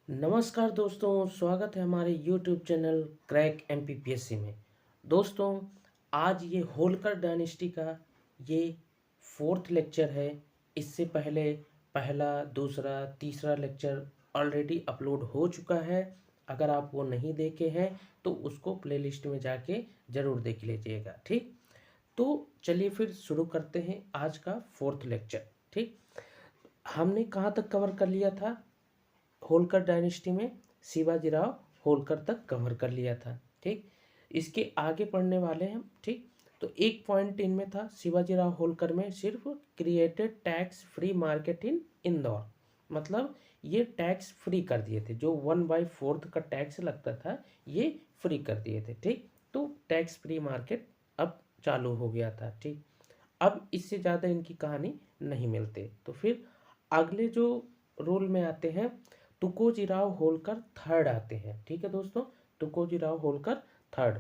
नमस्कार दोस्तों, स्वागत है हमारे YouTube चैनल क्रैक MPPSC में। दोस्तों, आज ये होलकर डायनेस्टी का ये 4th लेक्चर है। इससे पहले पहला, दूसरा, तीसरा लेक्चर ऑलरेडी अपलोड हो चुका है। अगर आप वो नहीं देखे हैं तो उसको प्लेलिस्ट में जाके ज़रूर देख लीजिएगा। ठीक, तो चलिए फिर शुरू करते हैं आज का 4th लेक्चर। ठीक, हमने कहाँ तक कवर कर लिया था? होलकर डायनेस्टी में शिवाजी राव होलकर तक कवर कर लिया था। ठीक, इसके आगे पढ़ने वाले हैं हम। ठीक, तो एक पॉइंट इनमें था शिवाजी राव होलकर में सिर्फ created tax free market in Indore, मतलब ये टैक्स फ्री कर दिए थे। जो 1/4 का टैक्स लगता था ये फ्री कर दिए थे। ठीक, तो टैक्स फ्री मार्केट अब चालू हो गया था। ठीक, अब इससे ज़्यादा इनकी कहानी नहीं मिलते। तो फिर अगले जो रोल में आते हैं तुकोजीराव होलकर थर्ड आते हैं। ठीक है दोस्तों, तुकोजीराव होलकर थर्ड,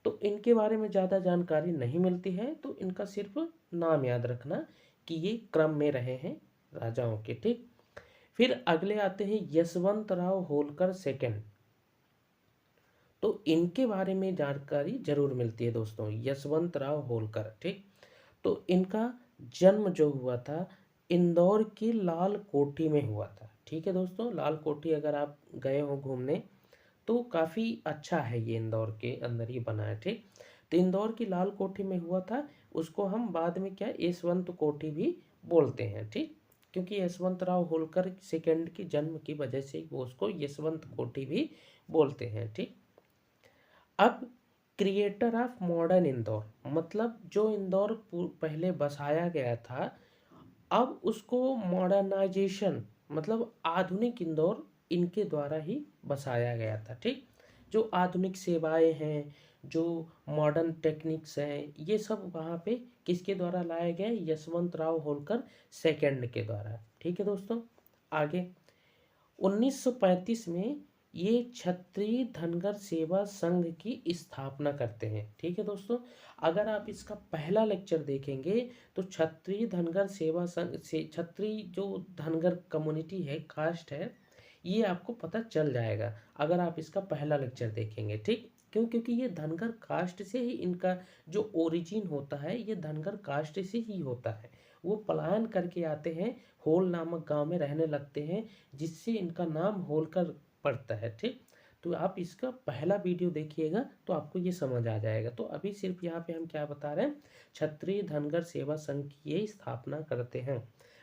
तो इनके बारे में ज़्यादा जानकारी नहीं मिलती है, तो इनका सिर्फ नाम याद रखना कि ये क्रम में रहे हैं राजाओं के। ठीक, फिर अगले आते हैं यशवंत राव होलकर सेकंड, तो इनके बारे में जानकारी जरूर मिलती है दोस्तों, यशवंत राव होलकर। ठीक, तो इनका जन्म जो हुआ था इंदौर की लाल कोठी में हुआ था। ठीक है दोस्तों, लाल कोठी अगर आप गए हो घूमने तो काफ़ी अच्छा है, ये इंदौर के अंदर ही बना है। ठीक, तो इंदौर की लाल कोठी में हुआ था। उसको हम बाद में क्या यशवंत कोठी भी बोलते हैं। ठीक, क्योंकि यशवंत राव होलकर सेकंड की जन्म की वजह से वो उसको यशवंत कोठी भी बोलते हैं। ठीक, अब क्रिएटर ऑफ मॉडर्न इंदौर, मतलब जो इंदौर पहले बसाया गया था, अब उसको मॉडर्नाइजेशन मतलब आधुनिक इंदौर इनके द्वारा ही बसाया गया था। ठीक, जो आधुनिक सेवाएं हैं, जो मॉडर्न टेक्निक्स हैं, ये सब वहाँ पे किसके द्वारा लाए गए? यशवंत राव होलकर सेकंड के द्वारा। ठीक है दोस्तों, आगे 1935 में ये क्षत्रिय धनगर सेवा संघ की स्थापना करते हैं। ठीक है दोस्तों, अगर आप इसका पहला लेक्चर देखेंगे तो क्षत्रिय धनगर सेवा संघ से क्षत्रिय जो धनगर कम्युनिटी है, कास्ट है, ये आपको पता चल जाएगा अगर आप इसका पहला लेक्चर देखेंगे। ठीक, क्यों? क्योंकि ये धनगर कास्ट से ही इनका जो ओरिजिन होता है, ये धनगर कास्ट से ही होता है। वो पलायन करके आते हैं, होल नामक गांव में रहने लगते हैं, जिससे इनका नाम होलकर पड़ता है। ठीक, तो आप इसका पहला वीडियो देखिएगा तो आपको ये समझ आ जाएगा। तो अभी सिर्फ यहाँ पे हम क्या बता रहे हैं, क्षत्रिय धनगर सेवा संघ की ये स्थापना करते हैं।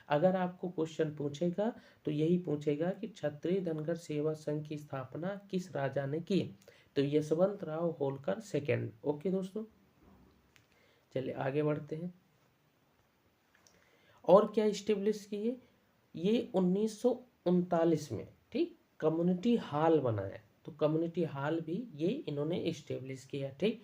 अगर आपको क्वेश्चन पूछेगा तो यही पूछेगा कि क्षत्रिय धनगर सेवा संघ की स्थापना किस राजा ने की? तो यशवंत राव होलकर सेकंड। ओके दोस्तों, चलिए आगे बढ़ते हैं। और क्या इस्टेब्लिश किए? ये 1939 में, ठीक, कम्युनिटी हॉल बनाया, तो कम्युनिटी हॉल भी ये इन्होंने इस्टेब्लिश किया। ठीक,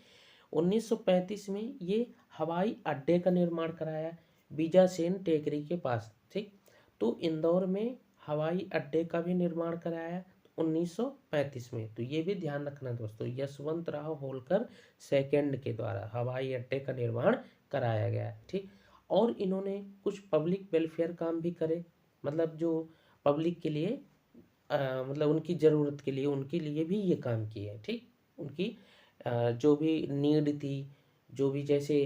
1935 में ये हवाई अड्डे का निर्माण कराया बीजासेन टेकरी के पास। ठीक, तो इंदौर में हवाई अड्डे का भी निर्माण कराया 1935 में। तो ये भी ध्यान रखना दोस्तों, यशवंत राव होलकर सेकंड के द्वारा हवाई अड्डे का निर्माण कराया गया। ठीक, और इन्होंने कुछ पब्लिक वेलफेयर काम भी करे, मतलब जो पब्लिक के लिए मतलब उनकी ज़रूरत के लिए, उनके लिए भी ये काम किए। ठीक, उनकी जो भी नीड थी, जो भी जैसे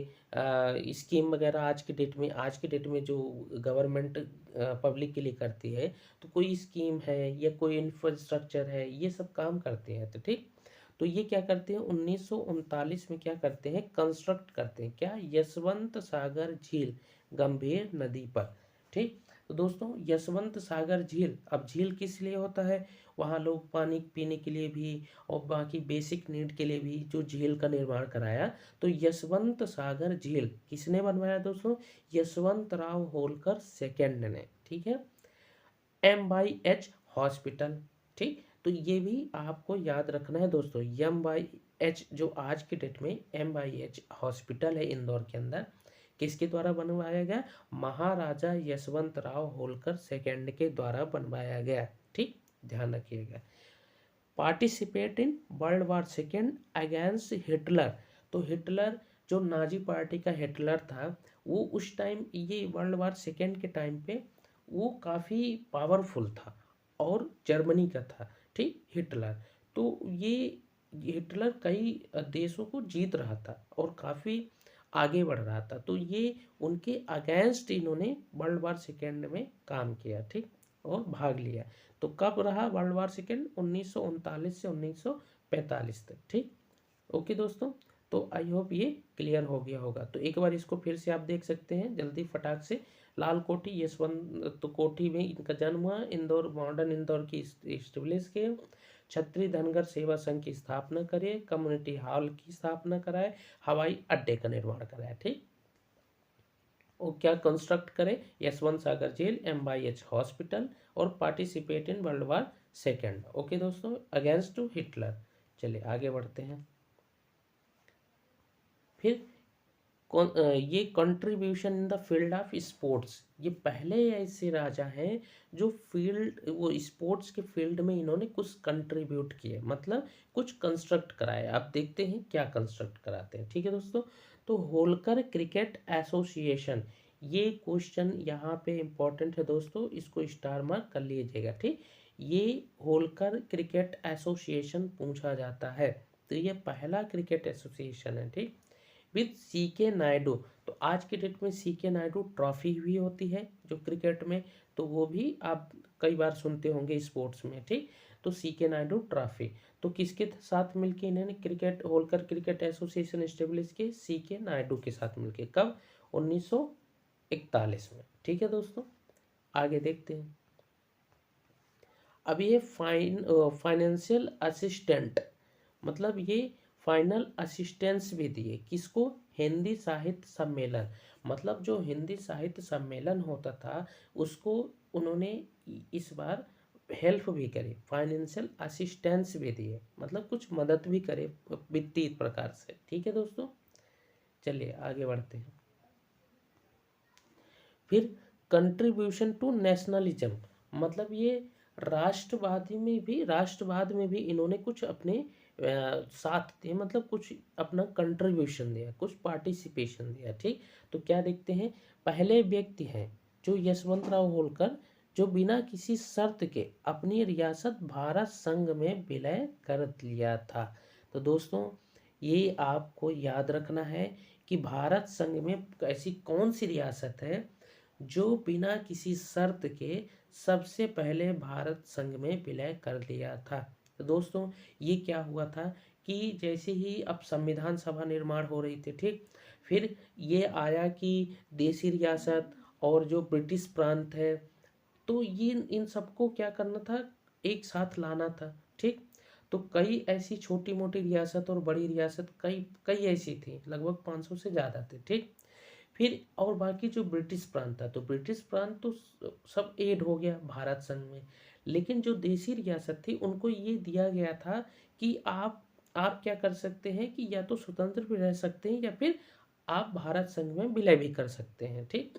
स्कीम वगैरह आज के डेट में जो गवर्नमेंट पब्लिक के लिए करती है, तो कोई स्कीम है या कोई इंफ्रास्ट्रक्चर है, ये सब काम करते हैं। तो ठीक, तो ये क्या करते हैं 1939 में क्या करते हैं, कंस्ट्रक्ट करते हैं क्या, यशवंत सागर झील गंभीर नदी पर। ठीक, तो दोस्तों यशवंत सागर झील, अब झील किस लिए होता है? वहाँ लोग पानी पीने के लिए भी और बाकी बेसिक नीड के लिए भी जो झील का निर्माण कराया। तो यशवंत सागर झील किसने बनवाया दोस्तों? यशवंत राव होलकर सेकंड ने। ठीक है, MYH हॉस्पिटल। ठीक, तो ये भी आपको याद रखना है दोस्तों, MYH जो आज की डेट में MYH हॉस्पिटल है इंदौर के अंदर, किसके द्वारा बनवाया गया? महाराजा यशवंत राव होलकर सेकंड के द्वारा बनवाया गया। ठीक, ध्यान रखिएगा। Participate in world war second against Hitler, तो हिटलर जो नाजी पार्टी का हिटलर था, वो उस टाइम ये वर्ल्ड वार सेकेंड के टाइम पे वो काफ़ी पावरफुल था और जर्मनी का था, ठीक, हिटलर। तो ये हिटलर कई देशों को जीत रहा था और काफ़ी आगे बढ़ रहा था, तो ये उनके अगेंस्ट इन्होंने वर्ल्ड वार सेकेंड में काम किया, ठीक, और भाग लिया। तो कब रहा वर्ल्ड वार सेकेंड? 1939 से 1945 तक, ठीक। ओके दोस्तों, तो आई होप ये क्लियर हो गया होगा। तो एक बार इसको फिर से आप देख सकते हैं जल्दी फटाक से। लाल कोठी यशवंत तो कोठी में इनका जन्म हुआ, इंदौर मॉडर्न इंदौर की इस्टेब्लिश किए, छत्री धनगर सेवा संघ की स्थापना करे, कम्युनिटी हॉल की स्थापना कराए, हवाई अड्डे का निर्माण कराया, ठीक। और क्या कंस्ट्रक्ट करे? यशवंत सागर जेल, MYH हॉस्पिटल, और participate in world war second. Okay दोस्तों, अगेंस्ट टू हिटलर। चलिए आगे बढ़ते हैं। फिर ये contribution in the field of sports, ये पहले ऐसे राजा हैं जो फील्ड वो स्पोर्ट्स के फील्ड में इन्होंने कुछ कंट्रीब्यूट किए, मतलब कुछ कंस्ट्रक्ट कराए। आप देखते हैं क्या कंस्ट्रक्ट कराते हैं, ठीक है दोस्तों। तो होलकर क्रिकेट एसोसिएशन, ये क्वेश्चन यहाँ पे इम्पोर्टेंट है दोस्तों, इसको स्टार मार्क कर लीजिएगा, ठीक। ये होलकर क्रिकेट एसोसिएशन पूछा जाता है, तो ये पहला क्रिकेट एसोसिएशन है, ठीक, विथ CK नायडू। तो आज की डेट में CK नायडू ट्रॉफी भी होती है जो क्रिकेट में, तो वो भी आप कई बार सुनते होंगे स्पोर्ट्स में, ठीक। तो CK नायडू ट्रॉफी, तो किसके साथ मिलके इन्होंने cricket Holkar cricket association establish की? CK नायडू के साथ मिलके। कब? 1941 में, ठीक है दोस्तों। आगे देखते हैं। अब ये फाइनेंशियल असिस्टेंट, मतलब ये फाइनल असिस्टेंस भी दिए किसको? हिंदी साहित्य सम्मेलन, मतलब जो हिंदी साहित्य सम्मेलन होता था उसको उन्होंने इस बार हेल्प भी करे, फाइनेंशियल असिस्टेंस भी दिए, मतलब कुछ मदद भी करे वित्तीय प्रकार से, ठीक है दोस्तों। चलिए आगे बढ़ते हैं। फिर कंट्रीब्यूशन टू नेशनलिज्म, मतलब ये राष्ट्रवाद में भी इन्होंने कुछ अपने साथ दिए, मतलब कुछ अपना कंट्रीब्यूशन दिया, कुछ पार्टिसिपेशन दिया, ठीक। तो क्या देखते हैं? पहले व्यक्ति हैं जो यशवंत राव होलकर, जो बिना किसी शर्त के अपनी रियासत भारत संघ में विलय कर लिया था। तो दोस्तों ये आपको याद रखना है कि भारत संघ में ऐसी कौन सी रियासत है जो बिना किसी शर्त के सबसे पहले भारत संघ में विलय कर लिया था। तो दोस्तों ये क्या हुआ था कि जैसे ही अब संविधान सभा निर्माण हो रही थी, ठीक, फिर ये आया कि देसी रियासत और जो ब्रिटिश प्रांत है, तो ये इन सबको क्या करना था? एक साथ लाना था, ठीक। तो कई ऐसी छोटी मोटी रियासत और बड़ी रियासत कई कई ऐसी थी, लगभग 500 से ज़्यादा थे, ठीक। फिर और बाकी जो ब्रिटिश प्रांत था, तो ब्रिटिश प्रांत तो सब ऐड हो गया भारत संघ में, लेकिन जो देसी रियासत थी उनको ये दिया गया था कि आप क्या कर सकते हैं कि या तो स्वतंत्र भी रह सकते हैं या फिर आप भारत संघ में विलय भी कर सकते हैं, ठीक।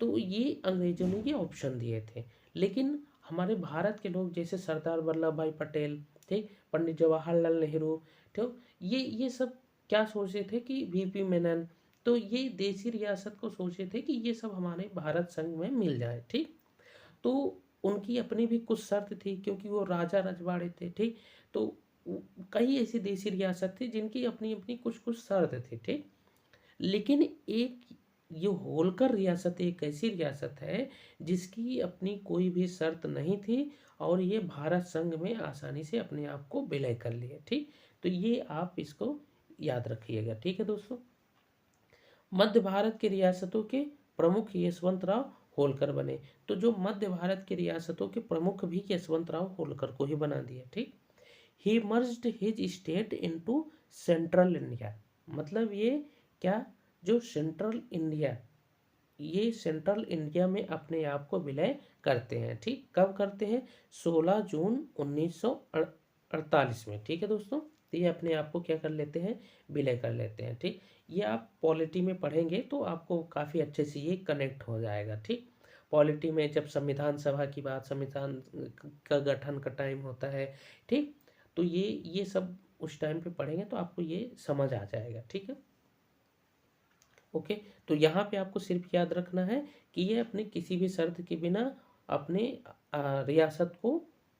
तो ये अंग्रेजों ने ये ऑप्शन दिए थे, लेकिन हमारे भारत के लोग जैसे सरदार वल्लभ भाई पटेल, ठीक, पंडित जवाहरलाल नेहरू, ठीक, ये सब क्या सोचे थे कि VP मेनन, तो ये देसी रियासत को सोचे थे कि ये सब हमारे भारत संघ में मिल जाए, ठीक। तो उनकी अपनी भी कुछ शर्त थी क्योंकि वो राजा रजवाड़े थे, ठीक। तो कई ऐसी देसी रियासत थी जिनकी अपनी अपनी कुछ कुछ शर्त थी, ठीक। लेकिन एक ये होलकर रियासत एक ऐसी रियासत है जिसकी अपनी कोई भी शर्त नहीं थी और ये भारत संघ में आसानी से अपने आप को विलय कर लिए, ठीक। तो ये आप इसको याद रखिएगा, ठीक है दोस्तों। मध्य भारत की रियासतों के प्रमुख यशवंत राव होलकर बने, तो जो मध्य भारत की रियासतों के प्रमुख भी यशवंत राव होलकर को ही बना दिया, ठीक। He merged his state into Central India, मतलब ये क्या, जो सेंट्रल इंडिया, ये सेंट्रल इंडिया में अपने आप को विलय करते हैं, ठीक। कब करते हैं? 16 जून 1948 में, ठीक है दोस्तों। तो ये अपने आप को क्या कर लेते हैं? विलय कर लेते हैं, ठीक। ये आप पॉलिटी में पढ़ेंगे तो आपको काफ़ी अच्छे से ये कनेक्ट हो जाएगा, ठीक। पॉलिटी में जब संविधान सभा की बात, संविधान का गठन का टाइम होता है, ठीक, तो ये सब उस टाइम पे पढ़ेंगे तो आपको ये समझ आ जाएगा, ठीक है। ओके, तो यहाँ पे आपको सिर्फ याद रखना है कि ये अपने किसी भी शर्त के बिना अपने रियासत को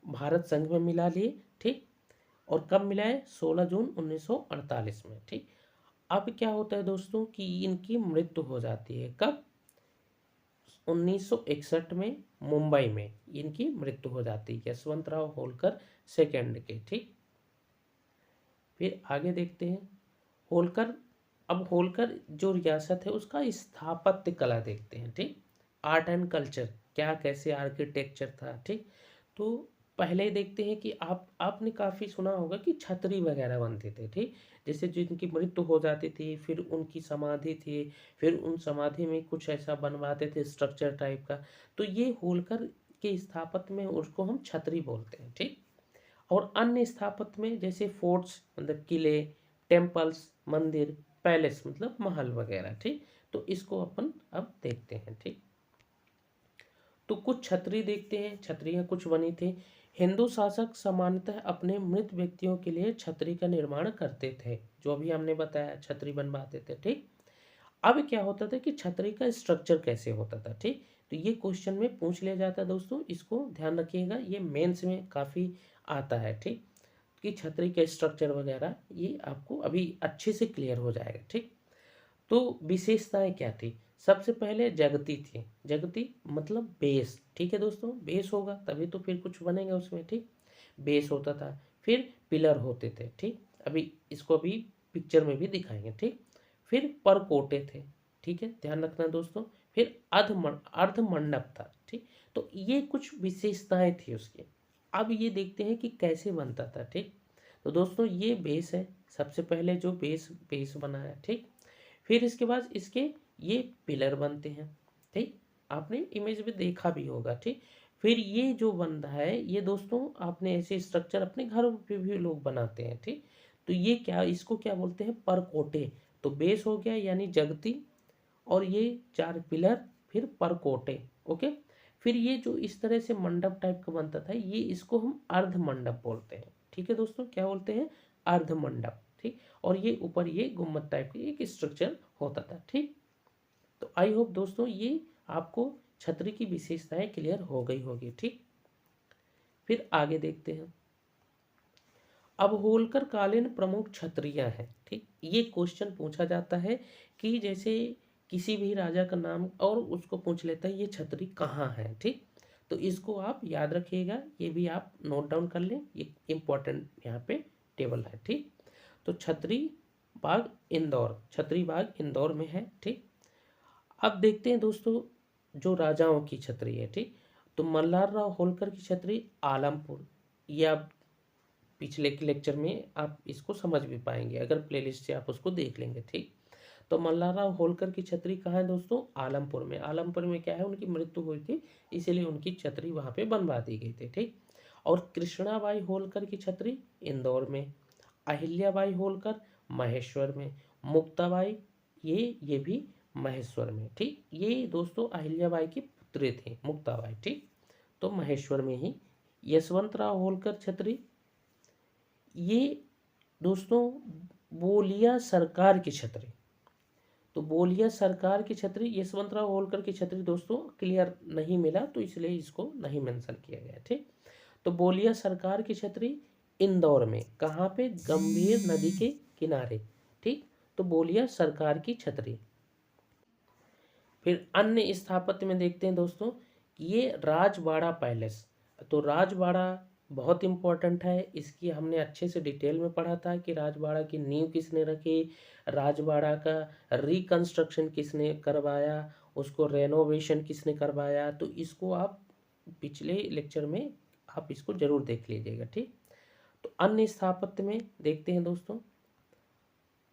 भारत संघ में मिला लिए, ठीक। और कब मिला है? 16 जून 1948 में, ठीक। अब क्या होता है दोस्तों कि इनकी मृत्यु हो जाती है कब? 1961 में मुंबई में इनकी मृत्यु हो जाती है, यशवंतराव होलकर सेकंड के, ठीक। फिर आगे देखते हैं होलकर। अब होलकर जो रियासत है उसका स्थापत्य कला देखते हैं, ठीक। आर्ट एंड कल्चर, क्या कैसे आर्किटेक्चर था, ठीक। तो पहले देखते हैं कि आपने काफ़ी सुना होगा कि छतरी वगैरह बनते थे, ठीक। जैसे जिनकी मृत्यु हो जाती थी फिर उनकी समाधि थी, फिर उन समाधि में कुछ ऐसा बनवाते थे स्ट्रक्चर टाइप का। तो ये होलकर के स्थापत्य में उसको हम छतरी बोलते हैं, ठीक। और अन्य स्थापत्य में जैसे फोर्ट्स मतलब किले, टेम्पल्स मंदिर, पैलेस मतलब महल वगैरह, ठीक। तो इसको अपन अब देखते हैं, ठीक। तो कुछ छतरी देखते हैं, छतरियाँ कुछ बनी थी। हिंदू शासक सामान्यतः अपने मृत व्यक्तियों के लिए छतरी का निर्माण करते थे, जो अभी हमने बताया छतरी बनवाते थे, ठीक। अब क्या होता था कि छतरी का स्ट्रक्चर कैसे होता था, ठीक। तो ये क्वेश्चन में पूछ लिया जाता है दोस्तों, इसको ध्यान रखिएगा, ये मेंस में काफ़ी आता है, ठीक। कि छतरी का स्ट्रक्चर वगैरह ये आपको अभी अच्छे से क्लियर हो जाएगा, ठीक। तो विशेषताएं क्या थी? सबसे पहले जगती थी, जगती मतलब बेस, ठीक है दोस्तों, बेस होगा तभी तो फिर कुछ बनेगा उसमें, ठीक। बेस होता था, फिर पिलर होते थे, ठीक। अभी इसको अभी पिक्चर में भी दिखाएंगे, ठीक। फिर परकोटे थे, ठीक है, ध्यान रखना दोस्तों। फिर अर्ध मंडप था, ठीक। तो ये कुछ विशेषताएं थी उसकी। अब ये देखते हैं कि कैसे बनता था, ठीक। तो दोस्तों ये बेस है, सबसे पहले जो बेस बेस बना है, ठीक। फिर इसके बाद इसके ये पिलर बनते हैं, ठीक। आपने इमेज में देखा भी होगा, ठीक। फिर ये जो बन रहा है ये दोस्तों आपने ऐसे स्ट्रक्चर अपने घरों पे भी लोग बनाते हैं, ठीक। तो ये क्या, इसको क्या बोलते हैं? परकोटे। तो बेस हो गया यानी जगती, और ये 4 पिलर, फिर परकोटे, ओके। फिर ये जो इस तरह से मंडप टाइप का बनता था ये इसको हम अर्ध मंडप बोलते हैं, ठीक है दोस्तों, क्या बोलते हैं? अर्ध मंडप, ठीक। और ये ऊपर ये गुम्बद टाइप की एक स्ट्रक्चर होता था, ठीक। तो आई होप दोस्तों ये आपको छतरी की विशेषताएं क्लियर हो गई होगी, ठीक। फिर आगे देखते हैं। अब होलकर कालीन प्रमुख क्षत्रिय हैं, ठीक। ये क्वेश्चन पूछा जाता है कि जैसे किसी भी राजा का नाम और उसको पूछ लेता है ये छतरी कहाँ है, ठीक। तो इसको आप याद रखिएगा, ये भी आप नोट डाउन कर लें, ये इम्पोर्टेंट यहाँ पे टेबल है, ठीक। तो छतरी बाग इंदौर, छतरी बाग इंदौर में है, ठीक। अब देखते हैं दोस्तों जो राजाओं की छतरी है, ठीक। तो मल्हार राव होलकर की छतरी आलमपुर, ये आप पिछले के लेक्चर में आप इसको समझ भी पाएंगे अगर प्लेलिस्ट से आप उसको देख लेंगे, ठीक। तो मल्हार राव होलकर की छतरी कहाँ है दोस्तों? आलमपुर में। आलमपुर में क्या है, उनकी मृत्यु हुई थी इसीलिए उनकी छतरी वहाँ पे बनवा दी गई थी, ठीक। और कृष्णाबाई होलकर की छतरी इंदौर में, अहिल्याबाई होलकर महेश्वर में, मुक्ताबाई ये भी महेश्वर में, ठीक। ये दोस्तों अहिल्याबाई की पुत्री थी मुक्ताबाई, ठीक। तो महेश्वर में ही। यशवंतराव होलकर छतरी ये दोस्तों बोलिया सरकार की छतरी। तो बोलिया सरकार की छतरी यशवंतराव होलकर की छतरी दोस्तों क्लियर नहीं मिला तो इसलिए इसको नहीं मेंशन किया गया, ठीक। तो बोलिया सरकार की छतरी इंदौर में, कहाँ पे? गंभीर नदी के किनारे, ठीक। तो बोलिया सरकार की छतरी। फिर अन्य स्थापत्य में देखते हैं दोस्तों ये राजवाड़ा पैलेस। तो राजवाड़ा बहुत इम्पोर्टेंट है, इसकी हमने अच्छे से डिटेल में पढ़ा था कि राजवाड़ा की नींव किसने रखी, राजवाड़ा का रिकंस्ट्रक्शन किसने करवाया, उसको रेनोवेशन किसने करवाया। तो इसको आप पिछले लेक्चर में आप इसको जरूर देख लीजिएगा, ठीक। तो अन्य स्थापत्य में देखते हैं दोस्तों,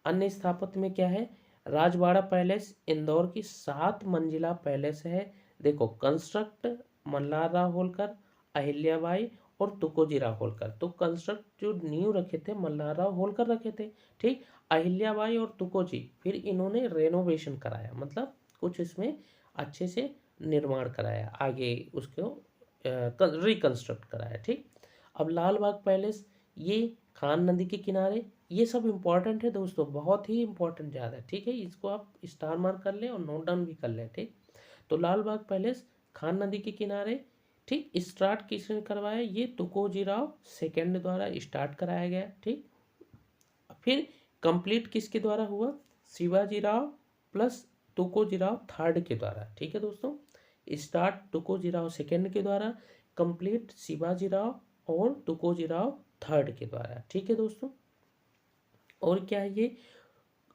अन्य स्थापत्य में क्या है? राजवाड़ा पैलेस इंदौर की 7 मंजिला पैलेस है। देखो कंस्ट्रक्ट मल्हार राव होलकर, अहिल्याबाई और तुकोजी राव होलकर। तो कंस्ट्रक्ट जो नींव रखे थे मल्हार राव होलकर रखे थे, ठीक। अहिल्याबाई और तुकोजी फिर इन्होंने रेनोवेशन कराया, मतलब कुछ इसमें अच्छे से निर्माण कराया, आगे उसको रिकंस्ट्रक्ट कराया, ठीक। अब लाल बाग पैलेस ये खान नदी के किनारे, ये सब इम्पोर्टेंट है दोस्तों, बहुत ही इम्पोर्टेंट ज़्यादा है, ठीक है। इसको आप स्टार मार्क कर लें और नोट डाउन भी कर लें, ठीक। तो लाल बाग पैलेस खान नदी के किनारे ठीक। स्टार्ट किसने करवाया, ये तुकोजीराव सेकंड द्वारा स्टार्ट कराया गया। ठीक। फिर कंप्लीट किसके द्वारा हुआ, शिवाजीराव प्लस तुकोजीराव थर्ड के द्वारा। ठीक है दोस्तों, स्टार्ट तुकोजीराव सेकंड के द्वारा, कंप्लीट शिवाजीराव और तुकोजीराव थर्ड के द्वारा। ठीक है दोस्तों, और क्या है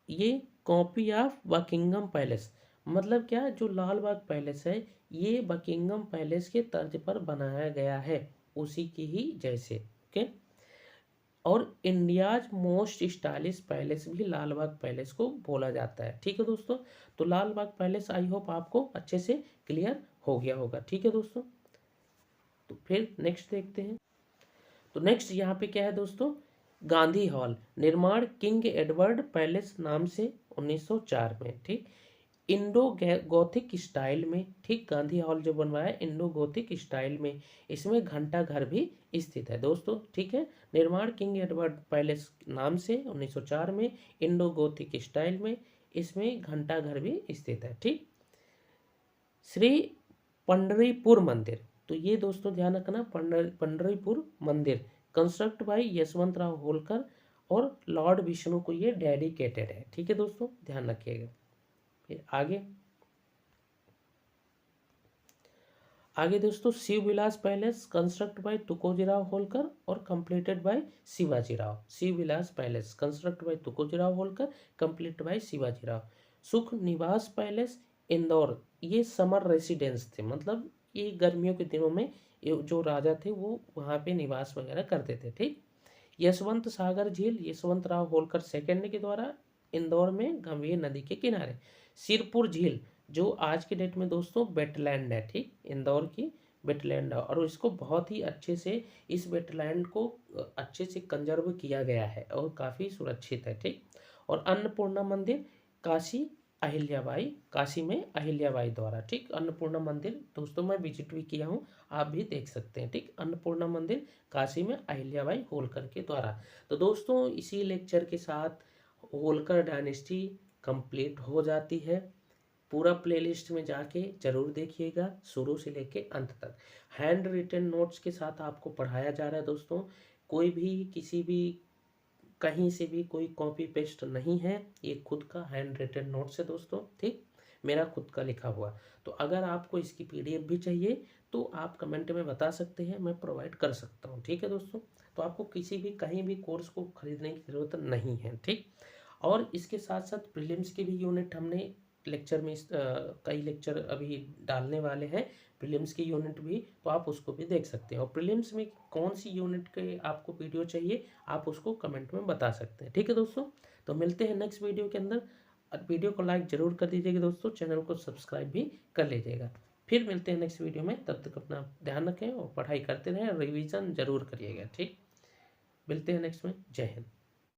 ये कॉपी ऑफ बकिंगम पैलेस, मतलब क्या, जो लाल बाग पैलेस है ये बकिंगम पैलेस के तर्ज पर बनाया गया है, उसी की ही जैसे। ओके, और इंडियाज मोस्ट स्टाइलिश पैलेस भी लाल बाग पैलेस को बोला जाता है। ठीक है दोस्तों, तो लाल बाग पैलेस आई होप आपको अच्छे से क्लियर हो गया होगा। ठीक है दोस्तों, तो फिर नेक्स्ट देखते हैं। तो नेक्स्ट यहाँ पे क्या है दोस्तों, गांधी हॉल, निर्माण किंग एडवर्ड पैलेस नाम से 1904 में। ठीक, इंडो गोथिक स्टाइल में। ठीक, गांधी हॉल जो बनवाया है इंडो गोथिक स्टाइल में, इसमें घंटा घर भी स्थित है दोस्तों। ठीक है, निर्माण किंग एडवर्ड पैलेस नाम से 1904 में, इंडो गोथिक स्टाइल में, इसमें घंटा घर भी स्थित है। ठीक, श्री पंडरीपुर मंदिर, तो ये दोस्तों ध्यान रखना, पंडरीपुर मंदिर कंस्ट्रक्ट बाय यशवंतराव होलकर और लॉर्ड विष्णु को ये डेडिकेटेड है। ठीक है दोस्तों, ध्यान रखिएगा। फिर आगे दोस्तों, Shiv Vilas palace construct by Tukojirao Holkar और completed by Shivajirao. Shiv Vilas palace construct by Tukojirao Holkar, complete by Shivajirao. Sukh Niwas palace Indore, ये समर रेसिडेंस थे, मतलब ये गर्मियों के दिनों में जो राजा थे वो वहाँ पे निवास वगैरह करते थे। ठीक, यशवंत सागर झील यशवंतराव होलकर सेकंड के द्वारा, इंदौर में गंभीर नदी के किनारे। सिरपुर झील जो आज के डेट में दोस्तों वेटलैंड है। ठीक, इंदौर की वेटलैंड है, और इसको बहुत ही अच्छे से, इस वेटलैंड को अच्छे से कंजर्व किया गया है और काफ़ी सुरक्षित है। ठीक, और अन्नपूर्णा मंदिर काशी अहिल्याबाई, काशी में अहिल्याबाई द्वारा। ठीक, अन्नपूर्णा मंदिर दोस्तों मैं विजिट भी किया हूँ, आप भी देख सकते हैं। ठीक, अन्नपूर्णा मंदिर काशी में अहिल्याबाई होलकर के द्वारा। तो दोस्तों इसी लेक्चर के साथ होलकर डायनेस्टी कंप्लीट हो जाती है। पूरा प्लेलिस्ट में जाके जरूर देखिएगा शुरू से लेके अंत तक। हैंड रिटन नोट्स के साथ आपको पढ़ाया जा रहा है दोस्तों, कोई भी किसी भी कहीं से भी कोई कॉपी पेस्ट नहीं है, ये खुद का हैंड रिटन नोट्स है दोस्तों। ठीक, मेरा खुद का लिखा हुआ। तो अगर आपको इसकी पीडीएफ भी चाहिए तो आप कमेंट में बता सकते हैं, मैं प्रोवाइड कर सकता हूँ। ठीक है दोस्तों, तो आपको किसी भी कहीं भी कोर्स को खरीदने की ज़रूरत नहीं है। ठीक, और इसके साथ साथ प्रीलिम्स के भी यूनिट हमने लेक्चर में कई लेक्चर अभी डालने वाले हैं, प्रीलिम्स की यूनिट भी, तो आप उसको भी देख सकते हैं। और प्रीलिम्स में कौन सी यूनिट के आपको वीडियो चाहिए आप उसको कमेंट में बता सकते हैं। ठीक है दोस्तों, तो मिलते हैं नेक्स्ट वीडियो के अंदर। वीडियो को लाइक जरूर कर दीजिएगा दोस्तों, चैनल को सब्सक्राइब भी कर लीजिएगा। फिर मिलते हैं नेक्स्ट वीडियो में, तब तक अपना ध्यान रखें और पढ़ाई करते रहें, रिवीजन जरूर करिएगा। ठीक, मिलते हैं नेक्स्ट में, जय हिंद।